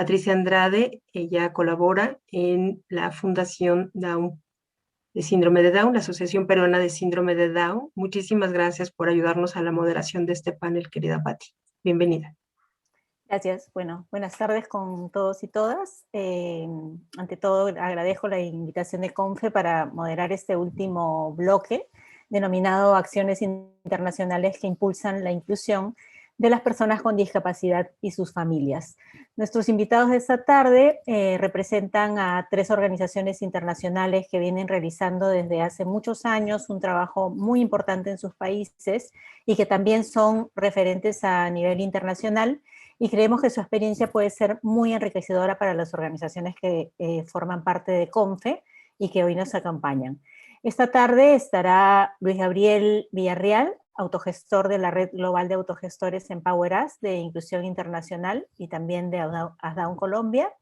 Patricia Andrade. Ella colabora en la Fundación Down de Síndrome de Down, la Asociación Peruana de Síndrome de Down. Muchísimas gracias por ayudarnos a la moderación de este panel, querida Patti. Bienvenida. Gracias. Bueno, buenas tardes con todos y todas. Ante todo, agradezco la invitación de CONFE para moderar este último bloque, denominado Acciones Internacionales que Impulsan la Inclusión de las Personas con Discapacidad y sus Familias. Nuestros invitados de esta tarde representan a 3 organizaciones internacionales que vienen realizando desde hace muchos años un trabajo muy importante en sus países y que también son referentes a nivel internacional, y creemos que su experiencia puede ser muy enriquecedora para las organizaciones que forman parte de CONFE y que hoy nos acompañan. Esta tarde estará Luis Gabriel Villarreal, autogestor de la Red Global de Autogestores Empower Us de Inclusión Internacional y también de ASDAUN Colombia,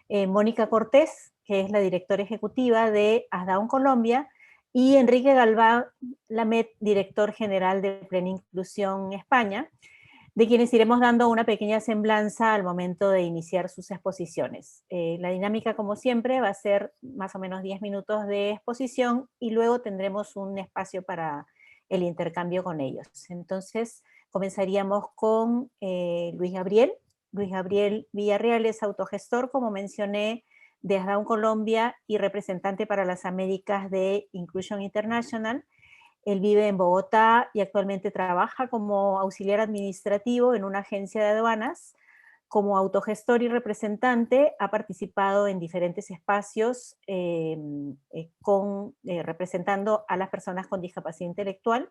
Mónica Cortés, que es la directora ejecutiva de ASDAUN Colombia, y Enrique Galván Lamet, director general de Plena Inclusión España, de quienes iremos dando una pequeña semblanza al momento de iniciar sus exposiciones. La dinámica, como siempre, va a ser más o menos 10 minutos de exposición y luego tendremos un espacio para el intercambio con ellos. Entonces, comenzaríamos con Luis Gabriel. Luis Gabriel Villarreal es autogestor, como mencioné, de ASDAUN Colombia y representante para las Américas de Inclusion International. Él vive en Bogotá y actualmente trabaja como auxiliar administrativo en una agencia de aduanas. Como autogestor y representante ha participado en diferentes espacios representando a las personas con discapacidad intelectual,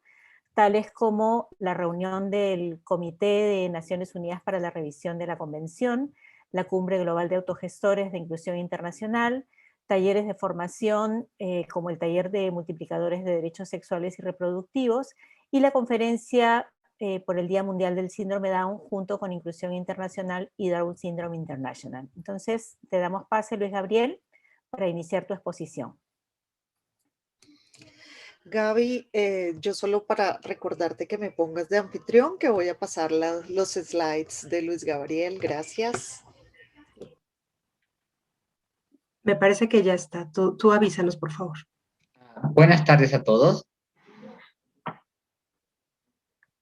tales como la reunión del Comité de Naciones Unidas para la Revisión de la Convención, la Cumbre Global de Autogestores de Inclusión Internacional, talleres de formación como el taller de multiplicadores de derechos sexuales y reproductivos, y la conferencia por el Día Mundial del Síndrome Down junto con Inclusión Internacional y Down Syndrome International. Entonces, te damos pase, Luis Gabriel, para iniciar tu exposición. Gaby, yo solo para recordarte que me pongas de anfitrión, que voy a pasar los slides de Luis Gabriel. Gracias. Me parece que ya está. Tú avísanos, por favor. Buenas tardes a todos.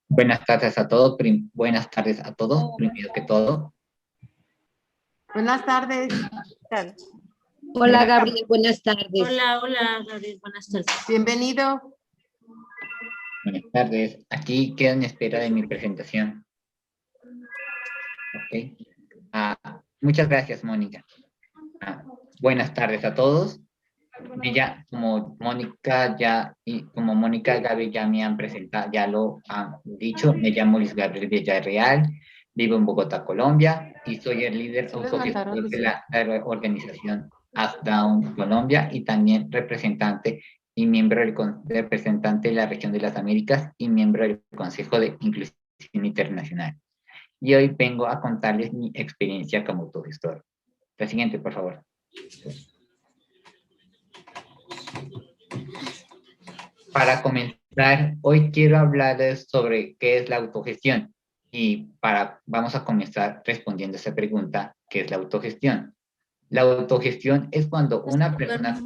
Buenas tardes a todos. Buenas tardes a todos, primero que todo. Buenas tardes. Hola, Gabriel, buenas tardes. Hola, Gabriel, buenas tardes. Bienvenido. Buenas tardes. Aquí quedo en espera de mi presentación. Ok. Muchas gracias, Mónica. Buenas tardes a todos. Como Mónica y Gaby ya me han presentado, ya lo han dicho, me llamo Luis Gabriel Villarreal, vivo en Bogotá, Colombia, y soy el líder autogestor de la organización ASDAUN Colombia y también representante y miembro del representante de la región de las Américas y miembro del Consejo de Inclusión Internacional. Y hoy vengo a contarles mi experiencia como autogestor. La siguiente, por favor. Para comenzar, hoy quiero hablarles sobre qué es la autogestión y vamos a comenzar respondiendo a esa pregunta, ¿qué es la autogestión? La autogestión es cuando una persona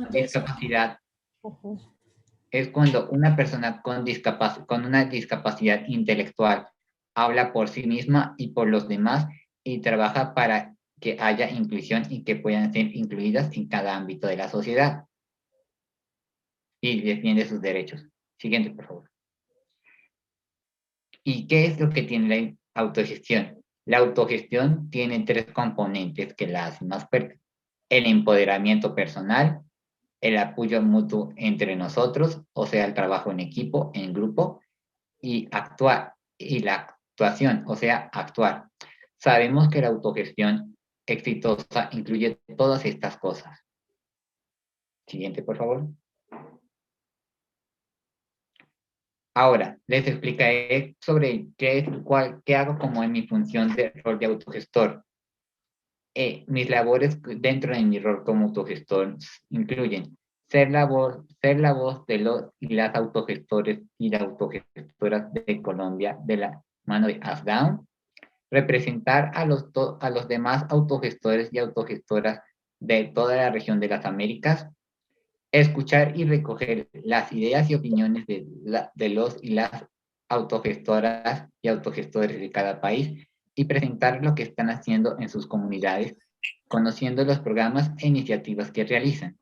con discapacidad con una discapacidad intelectual habla por sí misma y por los demás y trabaja para que haya inclusión y que puedan ser incluidas en cada ámbito de la sociedad. Y defiende sus derechos. Siguiente, por favor. ¿Y qué es lo que tiene la autogestión? La autogestión tiene 3 componentes que la hacen más fuerte. El empoderamiento personal, el apoyo mutuo entre nosotros, o sea, el trabajo en equipo, en grupo, y la actuación, o sea, actuar. Sabemos que la autogestión exitosa incluye todas estas cosas. Siguiente, por favor. Ahora, les explicaré sobre qué hago como en mi función de rol de autogestor. Mis labores dentro de mi rol como autogestor incluyen ser la voz de los y las autogestores y las autogestoras de Colombia de la mano de ASDAUN, representar a los demás autogestores y autogestoras de toda la región de las Américas, escuchar y recoger las ideas y opiniones de los y las autogestoras y autogestores de cada país y presentar lo que están haciendo en sus comunidades, conociendo los programas e iniciativas que realizan.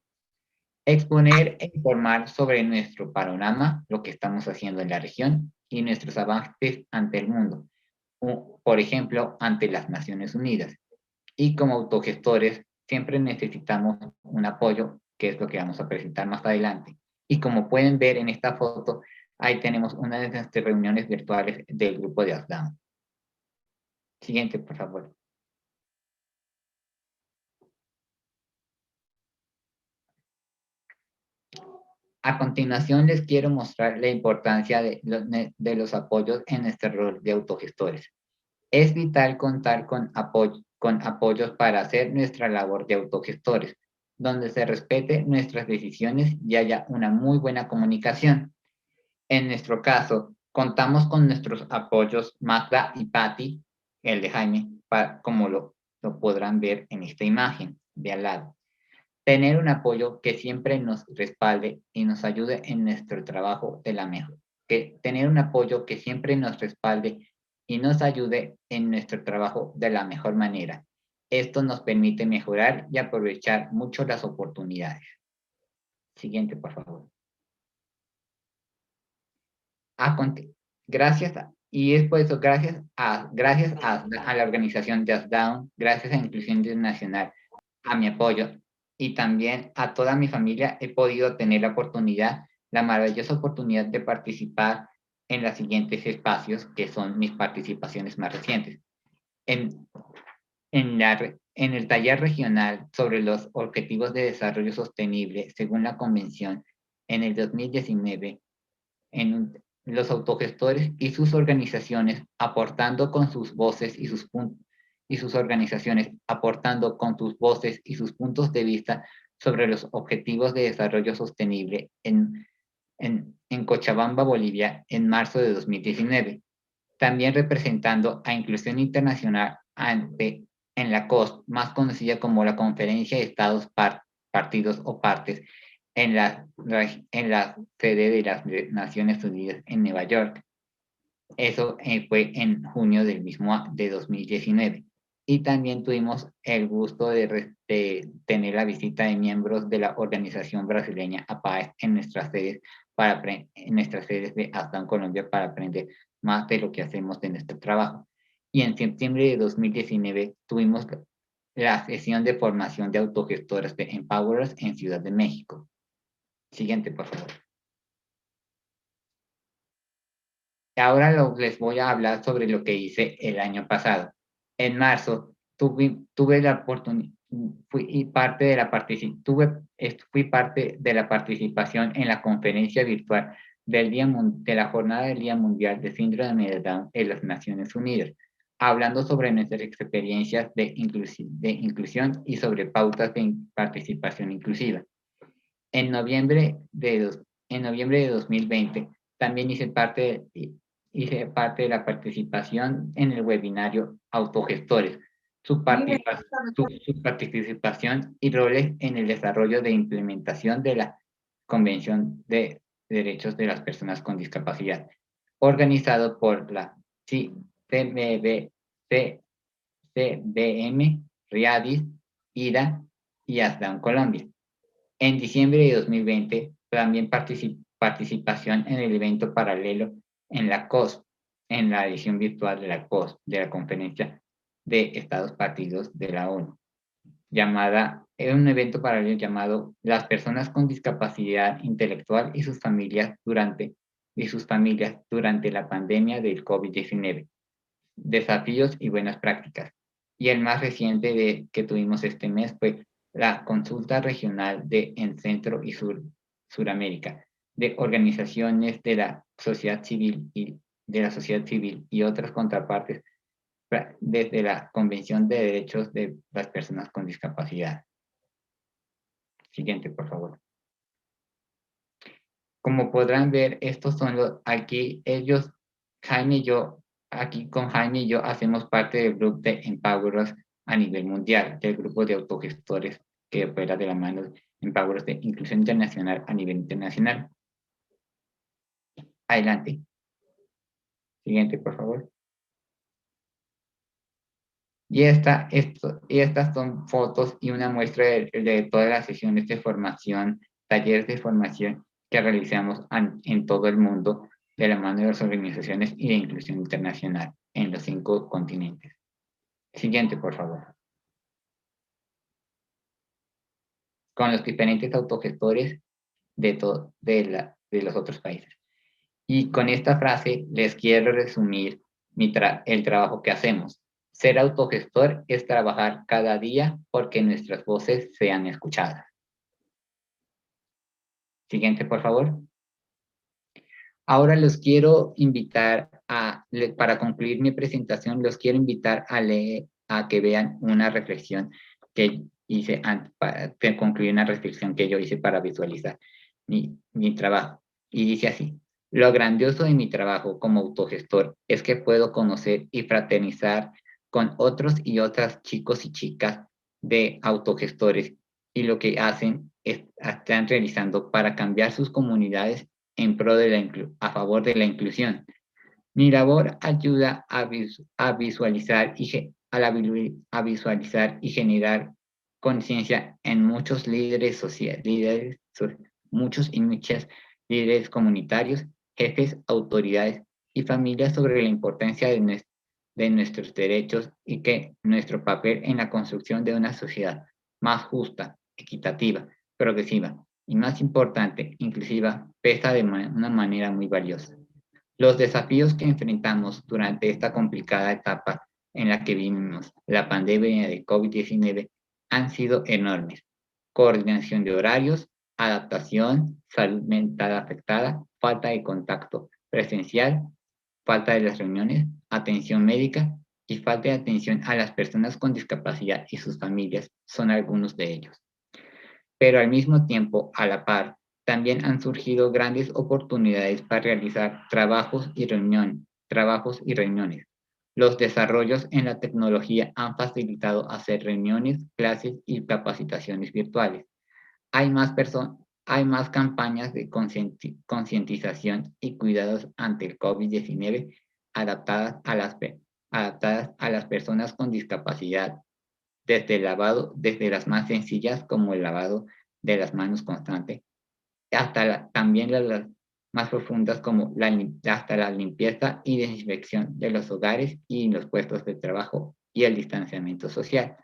Exponer e informar sobre nuestro panorama, lo que estamos haciendo en la región y nuestros avances ante el mundo, por ejemplo, ante las Naciones Unidas. Y como autogestores, siempre necesitamos un apoyo, que es lo que vamos a presentar más adelante. Y como pueden ver en esta foto, ahí tenemos una de nuestras reuniones virtuales del grupo de ASDAM. Siguiente, por favor. A continuación, les quiero mostrar la importancia de los apoyos en este rol de autogestores. Es vital contar con apoyos para hacer nuestra labor de autogestores, donde se respete nuestras decisiones y haya una muy buena comunicación. En nuestro caso, contamos con nuestros apoyos Magda y Patty, el de Jaime, como lo podrán ver en esta imagen de al lado. Tener un apoyo que siempre nos respalde y nos ayude en nuestro trabajo de la mejor. Tener un apoyo que siempre nos respalde y nos ayude en nuestro trabajo de la mejor manera. Esto nos permite mejorar y aprovechar mucho las oportunidades. Siguiente, por favor. Y es por eso, gracias a la organización Just Down, gracias a Inclusión Internacional, a mi apoyo y también a toda mi familia, he podido tener la maravillosa oportunidad de participar en los siguientes espacios, que son mis participaciones más recientes. En el taller regional sobre los Objetivos de Desarrollo Sostenible, según la Convención, en el 2019, los autogestores y sus organizaciones aportando con sus voces y sus organizaciones aportando con sus voces y sus puntos de vista sobre los objetivos de desarrollo sostenible en Cochabamba, Bolivia, en marzo de 2019. También representando a Inclusión Internacional en la COS, más conocida como la Conferencia de Estados Partidos o Partes, en la sede de las Naciones Unidas en Nueva York. Eso fue en junio de 2019. Y también tuvimos el gusto de tener la visita de miembros de la organización brasileña APAES en nuestras sedes de ASDAN Colombia para aprender más de lo que hacemos de nuestro trabajo. Y en septiembre de 2019 tuvimos la sesión de formación de autogestoras de Empowerers en Ciudad de México. Siguiente, por favor. Ahora les voy a hablar sobre lo que hice el año pasado. En marzo tuve la oportunidad, fui parte de la participación en la conferencia virtual de la Jornada del Día Mundial de Síndrome de Down en las Naciones Unidas, hablando sobre nuestras experiencias de inclusión y sobre pautas de participación inclusiva. En noviembre de 2020, también hice parte de la participación en el webinario Autogestores, su participación y roles en el desarrollo de implementación de la Convención de Derechos de las Personas con Discapacidad, organizado por la CBM, RIADIS, IDA y ASDAN Colombia. En diciembre de 2020, también participación en el evento paralelo en la COS, en la edición virtual de la COS, de la Conferencia de Estados Partidos de la ONU, un evento paralelo llamado Las Personas con Discapacidad Intelectual y sus familias durante la pandemia del COVID-19, desafíos y buenas prácticas. Y el más reciente que tuvimos este mes fue la consulta regional en Centro y Suramérica, de organizaciones de la sociedad civil y otras contrapartes desde la Convención de Derechos de las Personas con Discapacidad. Siguiente, por favor. Como podrán ver, estos son aquí ellos, Jaime y yo, aquí con Jaime y yo hacemos parte del grupo de Empower Us a nivel mundial, del grupo de autogestores que opera de la mano de Empower Us de inclusión internacional a nivel internacional. Adelante. Siguiente, por favor. Y estas son fotos y una muestra de todas las sesiones de formación, talleres de formación que realizamos en todo el mundo de la mano de las organizaciones y de inclusión internacional en los 5 continentes. Siguiente, por favor. Con los diferentes autogestores de los otros países. Y con esta frase les quiero resumir el trabajo que hacemos. Ser autogestor es trabajar cada día porque nuestras voces sean escuchadas. Siguiente, por favor. Ahora los quiero invitar para concluir mi presentación, los quiero invitar a que vean una reflexión que hice para concluir una reflexión que yo hice para visualizar mi trabajo. Y dice así: lo grandioso de mi trabajo como autogestor es que puedo conocer y fraternizar con otros y otras chicos y chicas de autogestores y lo que están realizando para cambiar sus comunidades en pro a favor de la inclusión. Mi labor ayuda a visualizar y generar conciencia en muchos líderes sociales, muchos y muchas líderes comunitarios, jefes, autoridades y familias sobre la importancia de nuestros derechos y que nuestro papel en la construcción de una sociedad más justa, equitativa, progresiva y más importante, inclusiva, pesa de una manera muy valiosa. Los desafíos que enfrentamos durante esta complicada etapa en la que vivimos, la pandemia de COVID-19, han sido enormes. Coordinación de horarios, adaptación, salud mental afectada, falta de contacto presencial, falta de las reuniones, atención médica y falta de atención a las personas con discapacidad y sus familias son algunos de ellos. Pero al mismo tiempo, a la par, también han surgido grandes oportunidades para realizar trabajos y reuniones. Los desarrollos en la tecnología han facilitado hacer reuniones, clases y capacitaciones virtuales. Hay más campañas de concientización y cuidados ante el COVID-19 adaptadas a las personas con discapacidad, desde las más sencillas como el lavado de las manos constante, hasta también las más profundas como hasta la limpieza y desinfección de los hogares y los puestos de trabajo y el distanciamiento social.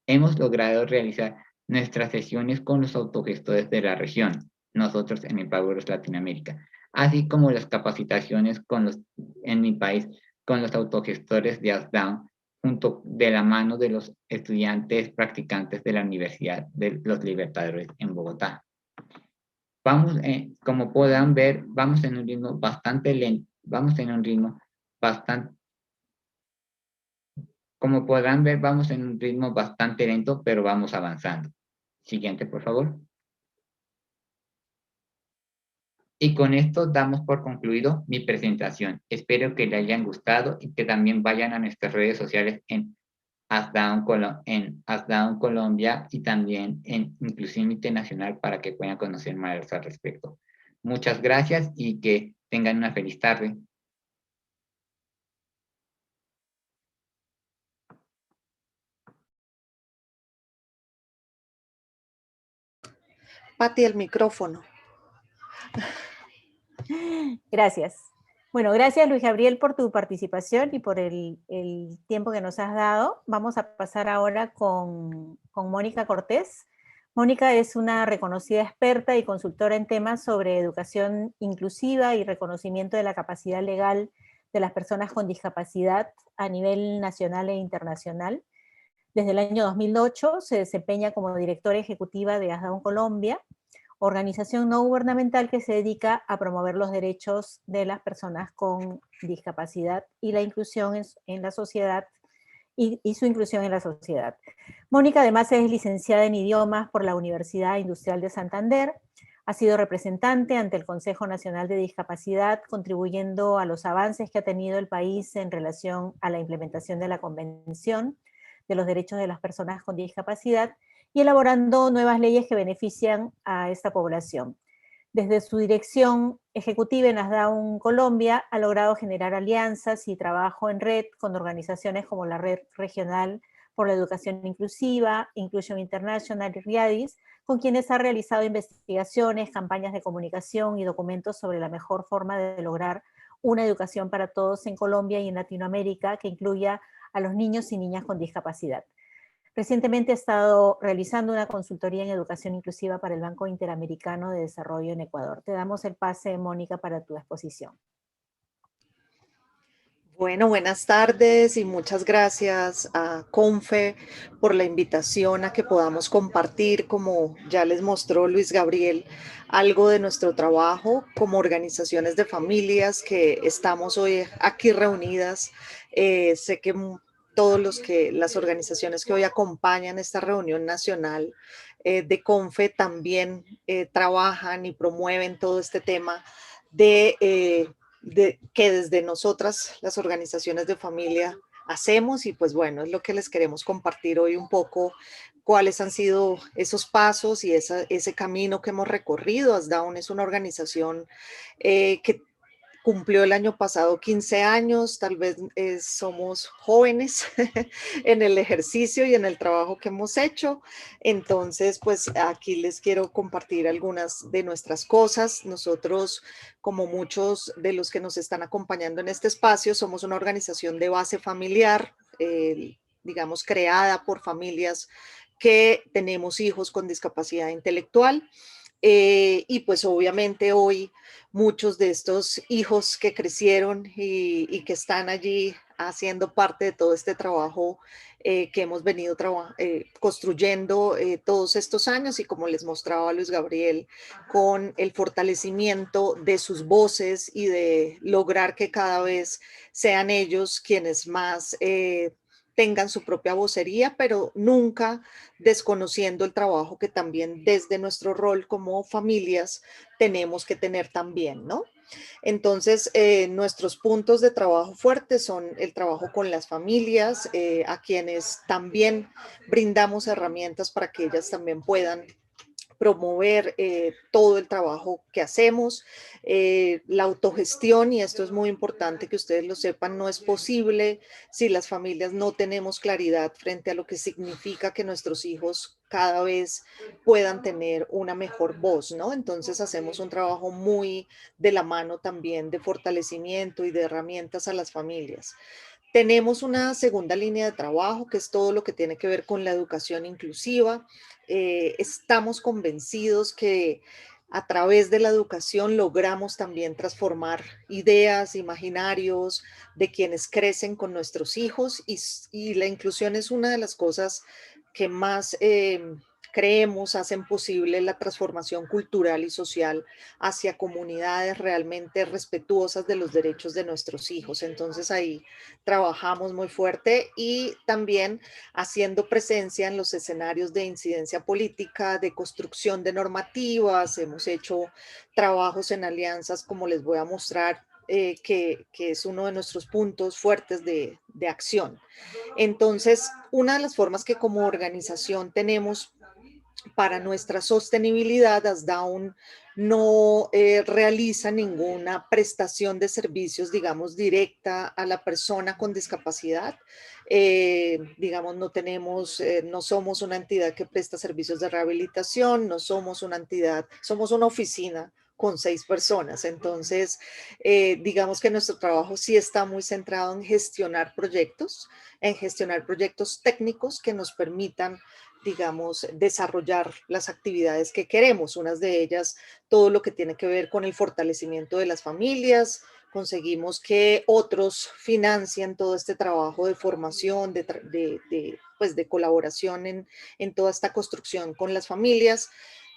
Hemos logrado realizar nuestras sesiones con los autogestores de la región, nosotros en Empower Us Latinoamérica, así como las capacitaciones en mi país con los autogestores de ASDAUN, junto de la mano de los estudiantes practicantes de la Universidad de los Libertadores en Bogotá. Como podrán ver, vamos en un ritmo bastante lento, como podrán ver, vamos en un ritmo bastante lento, pero vamos avanzando. Siguiente, por favor. Y con esto damos por concluido mi presentación. Espero que les hayan gustado y que también vayan a nuestras redes sociales en ASDAUN Colombia y también en Inclusión Internacional para que puedan conocer más al respecto. Muchas gracias y que tengan una feliz tarde. Pati, el micrófono. Gracias. Bueno, gracias Luis Gabriel por tu participación y por el tiempo que nos has dado. Vamos a pasar ahora con Mónica Cortés. Mónica es una reconocida experta y consultora en temas sobre educación inclusiva y reconocimiento de la capacidad legal de las personas con discapacidad a nivel nacional e internacional. Desde el año 2008 se desempeña como directora ejecutiva de ASDAUN Colombia, organización no gubernamental que se dedica a promover los derechos de las personas con discapacidad y la inclusión en la sociedad y su inclusión en la sociedad. Mónica además es licenciada en idiomas por la Universidad Industrial de Santander, Ha sido representante ante el Consejo Nacional de Discapacidad, contribuyendo a los avances que ha tenido el país en relación a la implementación de la Convención de los Derechos de las Personas con Discapacidad y elaborando nuevas leyes que benefician a esta población. Desde su dirección ejecutiva en ASDAUN Colombia, ha logrado generar alianzas y trabajo en red con organizaciones como la Red Regional por la Educación Inclusiva, Inclusion International y RIADIS, con quienes ha realizado investigaciones, campañas de comunicación y documentos sobre la mejor forma de lograr una educación para todos en Colombia y en Latinoamérica que incluya a los niños y niñas con discapacidad. Recientemente ha estado realizando una consultoría en educación inclusiva para el Banco Interamericano de Desarrollo en Ecuador. Te damos el pase, Mónica, para tu exposición. Bueno, buenas tardes y muchas gracias a CONFE por la invitación a que podamos compartir, como ya les mostró Luis Gabriel, algo de nuestro trabajo como organizaciones de familias que estamos hoy aquí reunidas. Sé que las organizaciones que hoy acompañan esta reunión nacional de CONFE también trabajan y promueven todo este tema de que desde nosotras, las organizaciones de familia, hacemos, y pues bueno, es lo que les queremos compartir hoy un poco, cuáles han sido esos pasos y ese camino que hemos recorrido. ASDAUN es una organización que cumplió el año pasado 15 años, tal vez somos jóvenes en el ejercicio y en el trabajo que hemos hecho. Entonces, pues aquí les quiero compartir algunas de nuestras cosas. Nosotros, como muchos de los que nos están acompañando en este espacio, somos una organización de base familiar, digamos, creada por familias que tenemos hijos con discapacidad intelectual. Y pues obviamente hoy muchos de estos hijos que crecieron y que están allí haciendo parte de todo este trabajo que hemos venido construyendo todos estos años, y como les mostraba Luis Gabriel, con el fortalecimiento de sus voces y de lograr que cada vez sean ellos quienes más tengan su propia vocería, pero nunca desconociendo el trabajo que también desde nuestro rol como familias tenemos que tener también, ¿no? Entonces, nuestros puntos de trabajo fuertes son el trabajo con las familias, a quienes también brindamos herramientas para que ellas también puedan promover todo el trabajo que hacemos, la autogestión, y esto es muy importante que ustedes lo sepan, no es posible si las familias no tenemos claridad frente a lo que significa que nuestros hijos cada vez puedan tener una mejor voz, ¿no? Entonces hacemos un trabajo muy de la mano también de fortalecimiento y de herramientas a las familias. Tenemos una segunda línea de trabajo, que es todo lo que tiene que ver con la educación inclusiva. Estamos convencidos que a través de la educación logramos también transformar ideas, imaginarios de quienes crecen con nuestros hijos, y la inclusión es una de las cosas que más creemos hacen posible la transformación cultural y social hacia comunidades realmente respetuosas de los derechos de nuestros hijos. Entonces ahí trabajamos muy fuerte, y también haciendo presencia en los escenarios de incidencia política, de construcción de normativas. Hemos hecho trabajos en alianzas, como les voy a mostrar, que es uno de nuestros puntos fuertes de acción. Entonces, una de las formas que como organización tenemos para nuestra sostenibilidad, ASDAUN no realiza ninguna prestación de servicios, digamos, directa a la persona con discapacidad. Digamos, no somos una entidad que presta servicios de rehabilitación, no somos una entidad, somos una oficina con 6 personas. Entonces, digamos que nuestro trabajo sí está muy centrado en gestionar proyectos técnicos que nos permitan, digamos, desarrollar las actividades que queremos. Unas de ellas, todo lo que tiene que ver con el fortalecimiento de las familias. Conseguimos que otros financien todo este trabajo de formación, de colaboración en toda esta construcción con las familias.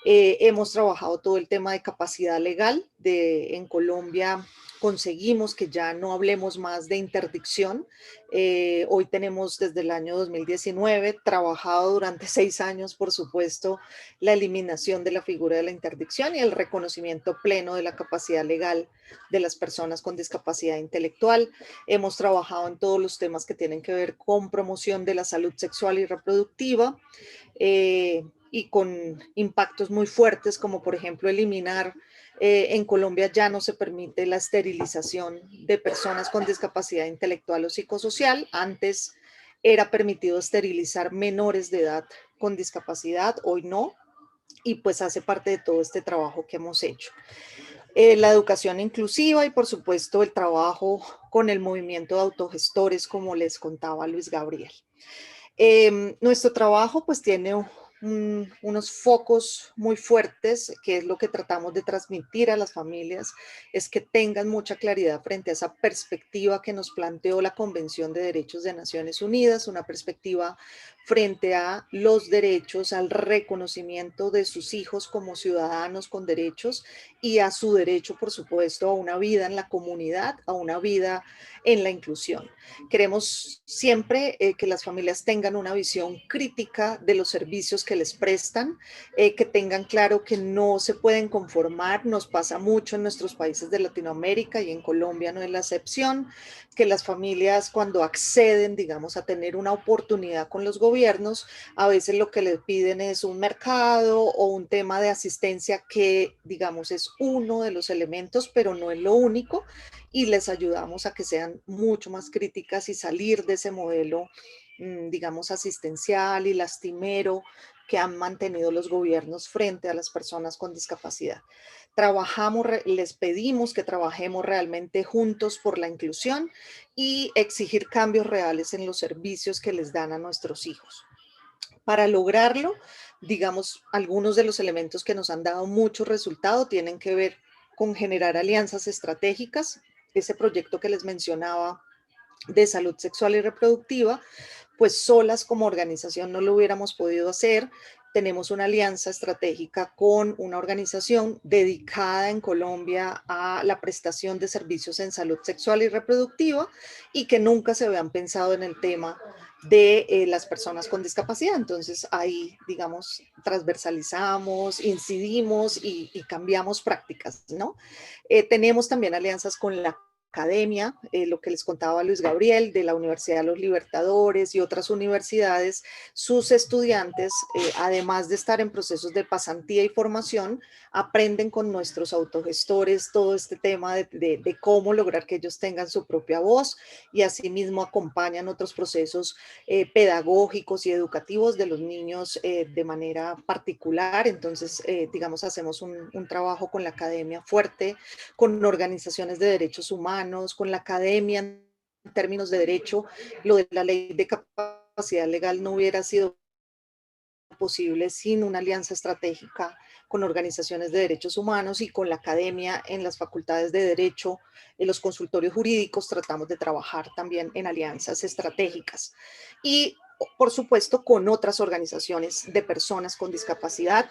Hemos trabajado todo el tema de capacidad legal. En Colombia conseguimos que ya no hablemos más de interdicción. Hoy tenemos desde el año 2019 trabajado durante 6 años, por supuesto, la eliminación de la figura de la interdicción y el reconocimiento pleno de la capacidad legal de las personas con discapacidad intelectual. Hemos trabajado en todos los temas que tienen que ver con promoción de la salud sexual y reproductiva, y con impactos muy fuertes, como por ejemplo eliminar, en Colombia ya no se permite la esterilización de personas con discapacidad intelectual o psicosocial. Antes era permitido esterilizar menores de edad con discapacidad, hoy no, y pues hace parte de todo este trabajo que hemos hecho. La educación inclusiva y por supuesto el trabajo con el movimiento de autogestores, como les contaba Luis Gabriel. Nuestro trabajo pues tiene unos focos muy fuertes, que es lo que tratamos de transmitir a las familias, es que tengan mucha claridad frente a esa perspectiva que nos planteó la Convención de Derechos de Naciones Unidas, una perspectiva frente a los derechos, al reconocimiento de sus hijos como ciudadanos con derechos y a su derecho, por supuesto, a una vida en la comunidad, a una vida en la inclusión. Queremos siempre que las familias tengan una visión crítica de los servicios que les prestan, que tengan claro que no se pueden conformar. Nos pasa mucho en nuestros países de Latinoamérica y en Colombia no es la excepción, que las familias cuando acceden, digamos, a tener una oportunidad con los gobiernos, a veces lo que les piden es un mercado o un tema de asistencia que, digamos, es uno de los elementos, pero no es lo único, y les ayudamos a que sean mucho más críticas y salir de ese modelo, digamos, asistencial y lastimero que han mantenido los gobiernos frente a las personas con discapacidad. Les pedimos que trabajemos realmente juntos por la inclusión y exigir cambios reales en los servicios que les dan a nuestros hijos. Para lograrlo, digamos, algunos de los elementos que nos han dado mucho resultado tienen que ver con generar alianzas estratégicas. Ese proyecto que les mencionaba de salud sexual y reproductiva, pues solas como organización no lo hubiéramos podido hacer. Tenemos una alianza estratégica con una organización dedicada en Colombia a la prestación de servicios en salud sexual y reproductiva y que nunca se habían pensado en el tema de las personas con discapacidad. Entonces ahí, digamos, transversalizamos, incidimos y cambiamos prácticas, ¿no? Tenemos también alianzas con la academia, lo que les contaba Luis Gabriel, de la Universidad de los Libertadores y otras universidades. Sus estudiantes, además de estar en procesos de pasantía y formación, aprenden con nuestros autogestores todo este tema de cómo lograr que ellos tengan su propia voz, y asimismo acompañan otros procesos pedagógicos y educativos de los niños de manera particular. Entonces, digamos, hacemos un trabajo con la academia fuerte, con organizaciones de derechos humanos, con la academia en términos de derecho. Lo de la ley de capacidad legal no hubiera sido posible sin una alianza estratégica con organizaciones de derechos humanos y con la academia en las facultades de derecho, en los consultorios jurídicos. Tratamos de trabajar también en alianzas estratégicas y, por supuesto, con otras organizaciones de personas con discapacidad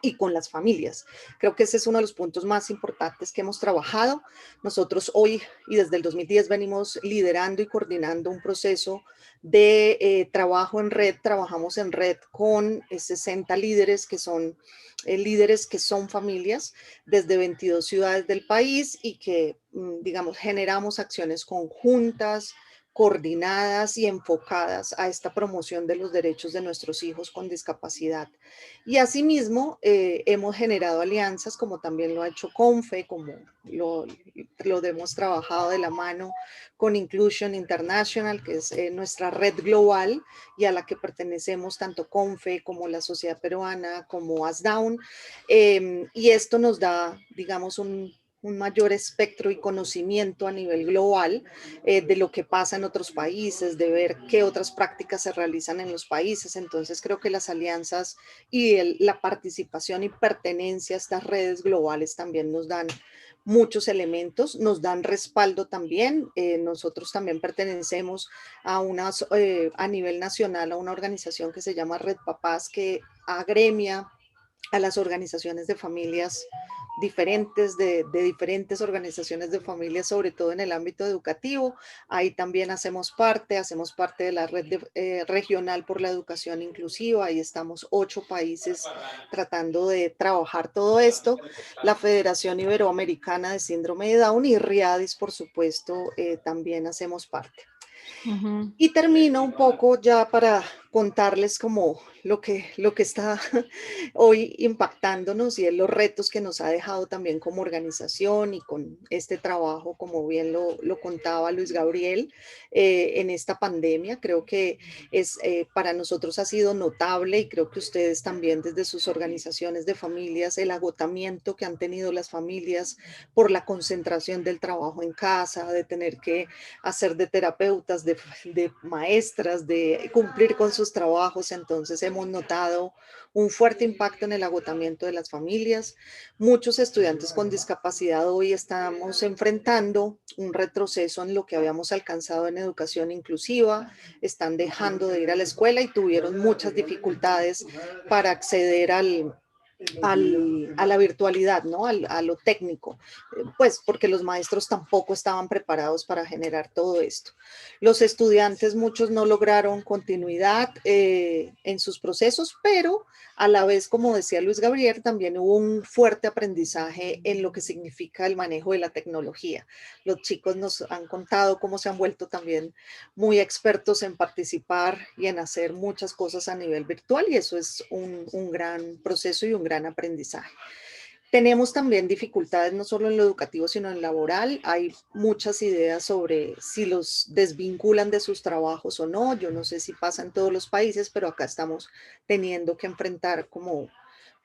y con las familias. Creo que ese es uno de los puntos más importantes que hemos trabajado. Nosotros hoy y desde el 2010 venimos liderando y coordinando un proceso de trabajo en red. Trabajamos en red con 60 líderes que son familias desde 22 ciudades del país y que, digamos, generamos acciones conjuntas, coordinadas y enfocadas a esta promoción de los derechos de nuestros hijos con discapacidad. Y asimismo, hemos generado alianzas, como también lo ha hecho CONFE, como lo hemos trabajado de la mano con Inclusion International, que es nuestra red global y a la que pertenecemos tanto CONFE como la Sociedad Peruana, como ASDAUN. Y esto nos da, digamos, un mayor espectro y conocimiento a nivel global de lo que pasa en otros países, de ver qué otras prácticas se realizan en los países. Entonces creo que las alianzas y la participación y pertenencia a estas redes globales también nos dan muchos elementos, nos dan respaldo también. Nosotros también pertenecemos a nivel nacional a una organización que se llama Red Papás, que agremia a las organizaciones de familias diferentes, de diferentes organizaciones de familias, sobre todo en el ámbito educativo. Ahí también hacemos parte de la red regional por la educación inclusiva. Ahí estamos 8 países tratando de trabajar todo esto. La Federación Iberoamericana de Síndrome de Down y RIADIS, por supuesto, también hacemos parte. Y termino un poco ya para contarles como lo que está hoy impactándonos y en los retos que nos ha dejado también como organización y con este trabajo, como bien lo contaba Luis Gabriel, en esta pandemia. Creo que para nosotros ha sido notable y creo que ustedes también desde sus organizaciones de familias, el agotamiento que han tenido las familias por la concentración del trabajo en casa, de tener que hacer de terapeutas, de maestras, de cumplir con sus trabajos. Entonces hemos notado un fuerte impacto en el agotamiento de las familias. Muchos estudiantes con discapacidad hoy estamos enfrentando un retroceso en lo que habíamos alcanzado en educación inclusiva, están dejando de ir a la escuela y tuvieron muchas dificultades para acceder a la virtualidad, ¿no? A lo técnico, pues porque los maestros tampoco estaban preparados para generar todo esto. Los estudiantes, muchos no lograron continuidad en sus procesos, pero a la vez, como decía Luis Gabriel, también hubo un fuerte aprendizaje en lo que significa el manejo de la tecnología. Los chicos nos han contado cómo se han vuelto también muy expertos en participar y en hacer muchas cosas a nivel virtual, y eso es un gran proceso y un gran aprendizaje. Tenemos también dificultades no solo en lo educativo, sino en laboral. Hay muchas ideas sobre si los desvinculan de sus trabajos o no. Yo no sé si pasa en todos los países, pero acá estamos teniendo que enfrentar como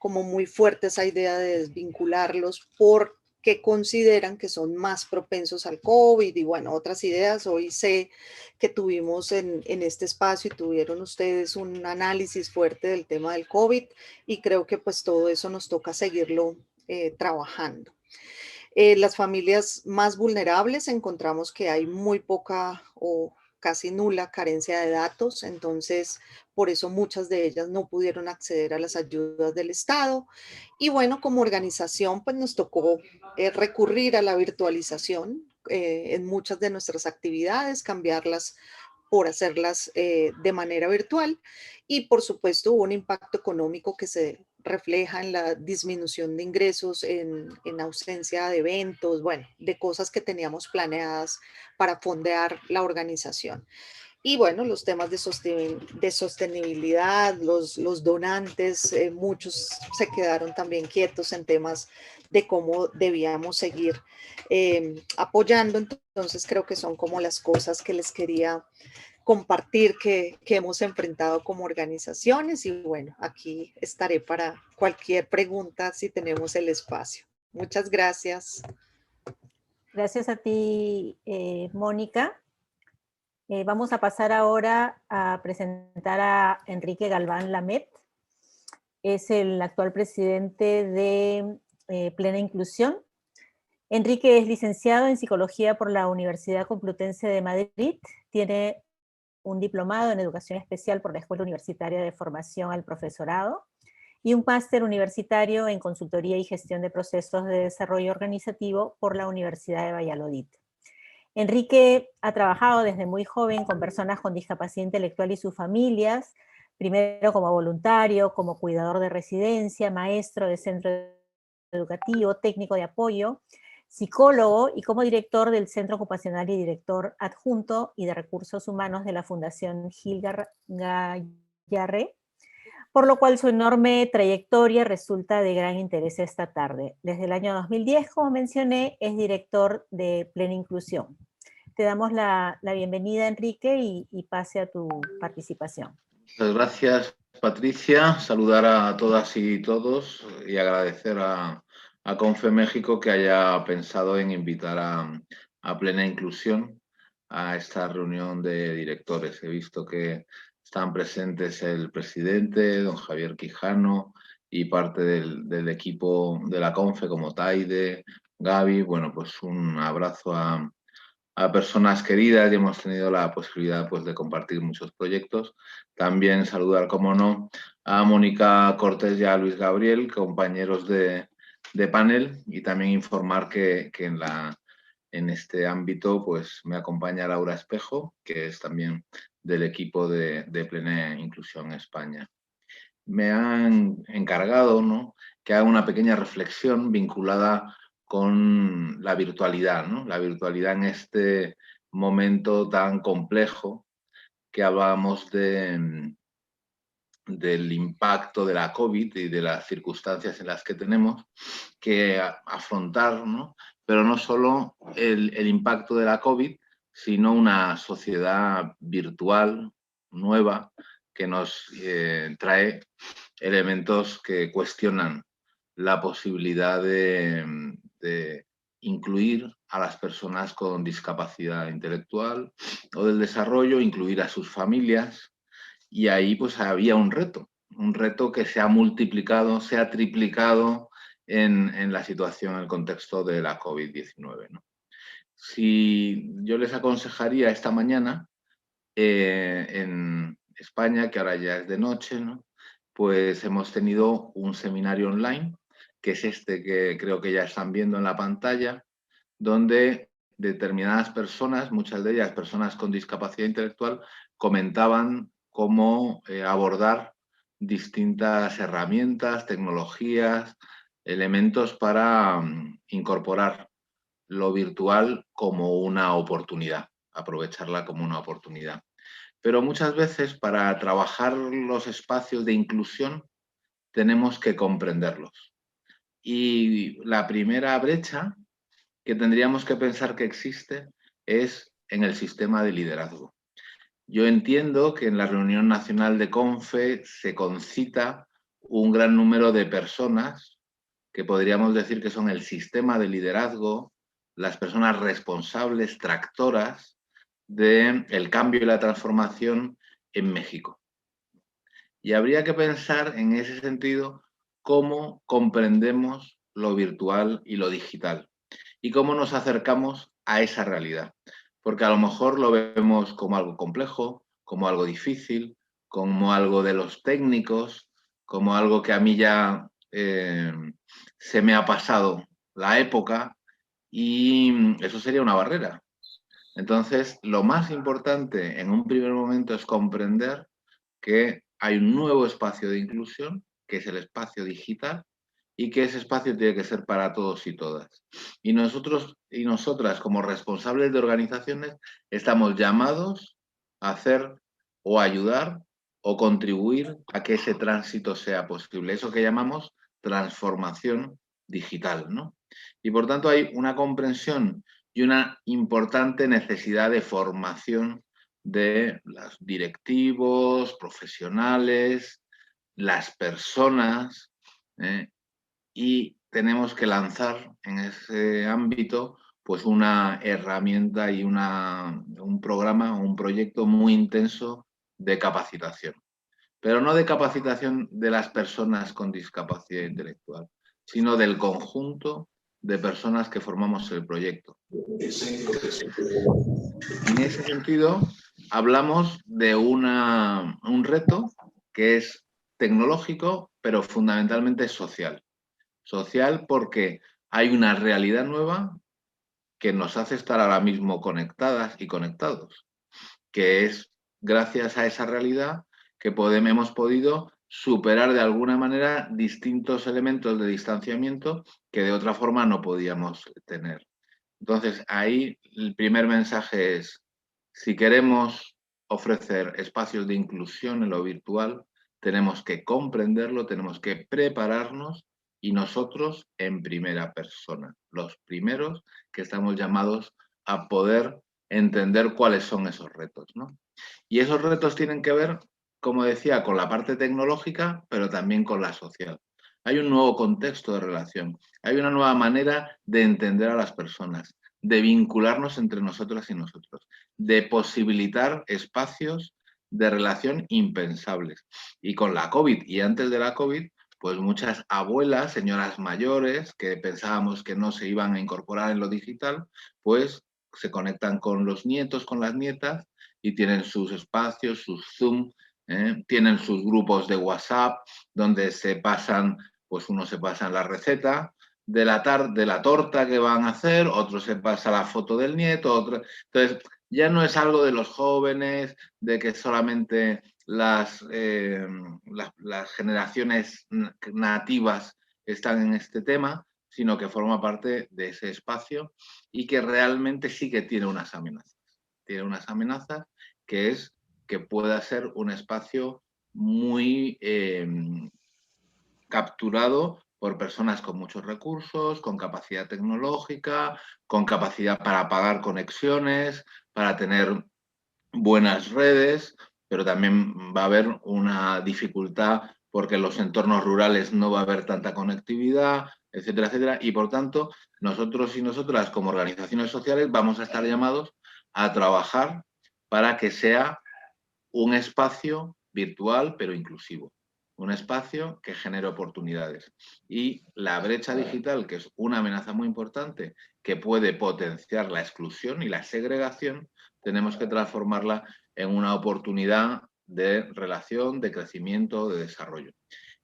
muy fuerte esa idea de desvincularlos porque consideran que son más propensos al COVID y bueno, otras ideas. Hoy sé que tuvimos en este espacio y tuvieron ustedes un análisis fuerte del tema del COVID y creo que pues todo eso nos toca seguirlo trabajando. Las familias más vulnerables encontramos que hay muy poca o casi nula carencia de datos, entonces por eso muchas de ellas no pudieron acceder a las ayudas del Estado. Y bueno, como organización pues nos tocó recurrir a la virtualización en muchas de nuestras actividades, cambiarlas por hacerlas de manera virtual, y por supuesto hubo un impacto económico que se refleja en la disminución de ingresos, en ausencia de eventos, bueno, de cosas que teníamos planeadas para fondear la organización. Y bueno, los temas de sostenibilidad, los donantes, muchos se quedaron también quietos en temas de cómo debíamos seguir apoyando. Entonces creo que son como las cosas que les quería compartir que hemos enfrentado como organizaciones, y bueno, aquí estaré para cualquier pregunta si tenemos el espacio. Muchas gracias. Gracias a ti, Mónica. Vamos a pasar ahora a presentar a Enrique Galván Lamet. Es el actual presidente de Plena Inclusión. Enrique es licenciado en Psicología por la Universidad Complutense de Madrid. Tiene un diplomado en Educación Especial por la Escuela Universitaria de Formación al Profesorado y un máster universitario en Consultoría y Gestión de Procesos de Desarrollo Organizativo por la Universidad de Valladolid. Enrique ha trabajado desde muy joven con personas con discapacidad intelectual y sus familias, primero como voluntario, como cuidador de residencia, maestro de centro educativo, técnico de apoyo, psicólogo y como director del Centro Ocupacional y director adjunto y de Recursos Humanos de la Fundación Gil Gayarre, por lo cual su enorme trayectoria resulta de gran interés esta tarde. Desde el año 2010, como mencioné, es director de Plena Inclusión. Te damos la bienvenida, Enrique, y pase a tu participación. Muchas gracias, Patricia. Saludar a todas y todos y agradecer a CONFE México que haya pensado en invitar a Plena Inclusión a esta reunión de directores. He visto que están presentes el presidente, don Javier Quijano, y parte del equipo de la CONFE como Taide, Gaby. Bueno, pues un abrazo a a personas queridas y hemos tenido la posibilidad pues, de compartir muchos proyectos. También saludar, como no, a Mónica Cortés y a Luis Gabriel, compañeros de panel, y también informar que en este ámbito pues, me acompaña Laura Espejo, que es también del equipo de Plena Inclusión España. Me han encargado, ¿no?, que haga una pequeña reflexión vinculada con la virtualidad, ¿no? La virtualidad en este momento tan complejo que hablábamos del impacto de la COVID y de las circunstancias en las que tenemos que afrontar, ¿no? Pero no solo el impacto de la COVID, sino una sociedad virtual nueva que nos trae elementos que cuestionan la posibilidad de incluir a las personas con discapacidad intelectual o del desarrollo, incluir a sus familias. Y ahí pues había un reto que se ha multiplicado, se ha triplicado en la situación, en el contexto de la COVID-19, ¿no? Si yo les aconsejaría esta mañana en España, que ahora ya es de noche, ¿no?, pues hemos tenido un seminario online, que es este que creo que ya están viendo en la pantalla, donde determinadas personas, muchas de ellas personas con discapacidad intelectual, comentaban cómo abordar distintas herramientas, tecnologías, elementos para incorporar lo virtual como una oportunidad, aprovecharla como una oportunidad. Pero muchas veces para trabajar los espacios de inclusión tenemos que comprenderlos. Y la primera brecha que tendríamos que pensar que existe es en el sistema de liderazgo. Yo entiendo que en la reunión nacional de CONFE se concita un gran número de personas que podríamos decir que son el sistema de liderazgo, las personas responsables, tractoras del cambio y la transformación en México. Y habría que pensar en ese sentido cómo comprendemos lo virtual y lo digital y cómo nos acercamos a esa realidad. Porque a lo mejor lo vemos como algo complejo, como algo difícil, como algo de los técnicos, como algo que a mí ya se me ha pasado la época, y eso sería una barrera. Entonces, lo más importante en un primer momento es comprender que hay un nuevo espacio de inclusión, que es el espacio digital, y que ese espacio tiene que ser para todos y todas. Y nosotros y nosotras, como responsables de organizaciones, estamos llamados a hacer o ayudar o contribuir a que ese tránsito sea posible. Eso que llamamos transformación digital, ¿no? Y por tanto hay una comprensión y una importante necesidad de formación de los directivos, profesionales, las personas, y tenemos que lanzar en ese ámbito pues una herramienta y un programa o un proyecto muy intenso de capacitación. Pero no de capacitación de las personas con discapacidad intelectual, sino del conjunto de personas que formamos el proyecto. En ese sentido, hablamos de un reto que es tecnológico, pero fundamentalmente social. Social porque hay una realidad nueva que nos hace estar ahora mismo conectadas y conectados, que es gracias a esa realidad que hemos podido superar de alguna manera distintos elementos de distanciamiento que de otra forma no podíamos tener. Entonces, ahí el primer mensaje es, si queremos ofrecer espacios de inclusión en lo virtual, tenemos que comprenderlo, tenemos que prepararnos, y nosotros en primera persona, los primeros que estamos llamados a poder entender cuáles son esos retos, ¿no? Y esos retos tienen que ver, como decía, con la parte tecnológica, pero también con la social. Hay un nuevo contexto de relación, hay una nueva manera de entender a las personas, de vincularnos entre nosotras y nosotros, de posibilitar espacios de relación impensables. Y con la COVID y antes de la COVID, pues muchas abuelas, señoras mayores, que pensábamos que no se iban a incorporar en lo digital, pues se conectan con los nietos, con las nietas, y tienen sus espacios, sus Zoom, tienen sus grupos de WhatsApp, donde se pasan, pues uno se pasa la receta de la torta que van a hacer, otro se pasa la foto del nieto, otro... Entonces, ya no es algo de los jóvenes, de que solamente las generaciones nativas están en este tema, sino que forma parte de ese espacio y que realmente sí que tiene unas amenazas. Tiene unas amenazas que es que pueda ser un espacio muy capturado por personas con muchos recursos, con capacidad tecnológica, con capacidad para pagar conexiones, para tener buenas redes, pero también va a haber una dificultad porque en los entornos rurales no va a haber tanta conectividad, etcétera, etcétera. Y por tanto, nosotros y nosotras como organizaciones sociales vamos a estar llamados a trabajar para que sea un espacio virtual pero inclusivo, un espacio que genere oportunidades. Y la brecha digital, que es una amenaza muy importante, que puede potenciar la exclusión y la segregación, tenemos que transformarla en una oportunidad de relación, de crecimiento, de desarrollo.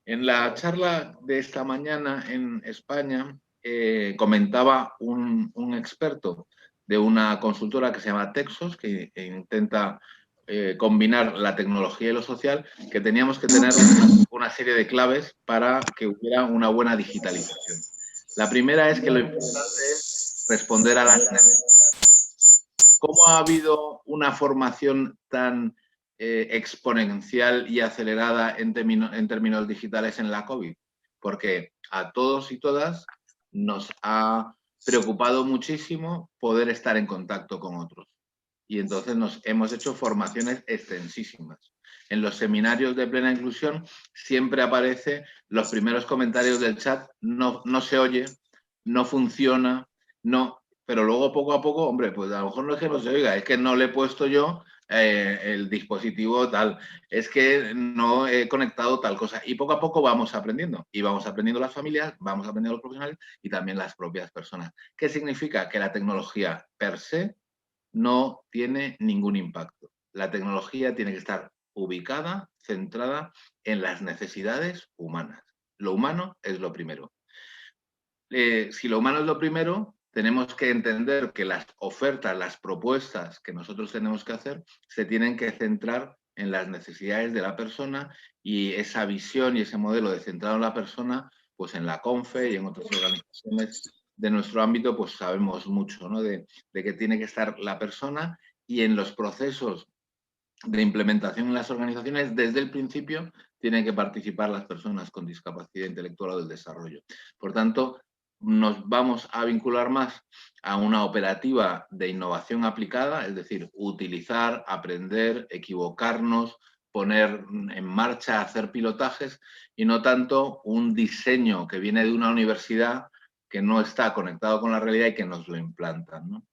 En la charla de esta mañana en España comentaba un experto de una consultora que se llama Texos, que intenta combinar la tecnología y lo social, que teníamos que tener una serie de claves para que hubiera una buena digitalización. La primera es que lo importante es responder a las necesidades. ¿Cómo ha habido una formación tan exponencial y acelerada en términos digitales en la COVID? Porque a todos y todas nos ha preocupado muchísimo poder estar en contacto con otros. Y entonces nos hemos hecho formaciones extensísimas. En los seminarios de plena inclusión siempre aparece los primeros comentarios del chat, no se oye, no funciona, no, pero luego poco a poco, hombre, pues a lo mejor no es que no se oiga, es que no le he puesto yo el dispositivo tal, es que no he conectado tal cosa. Y poco a poco vamos aprendiendo. Y vamos aprendiendo las familias, vamos aprendiendo los profesionales y también las propias personas. ¿Qué significa? Que la tecnología per se no tiene ningún impacto. La tecnología tiene que estar ubicada, centrada en las necesidades humanas. Lo humano es lo primero. Si lo humano es lo primero, tenemos que entender que las ofertas, las propuestas que nosotros tenemos que hacer, se tienen que centrar en las necesidades de la persona y esa visión y ese modelo de centrado en la persona, pues en la CONFE y en otras organizaciones de nuestro ámbito, pues sabemos mucho, ¿no? de que tiene que estar la persona y en los procesos de implementación en las organizaciones, desde el principio, tienen que participar las personas con discapacidad intelectual o del desarrollo. Por tanto, nos vamos a vincular más a una operativa de innovación aplicada, es decir, utilizar, aprender, equivocarnos, poner en marcha, hacer pilotajes y no tanto un diseño que viene de una universidad que no está conectado con la realidad y que nos lo implantan, ¿no?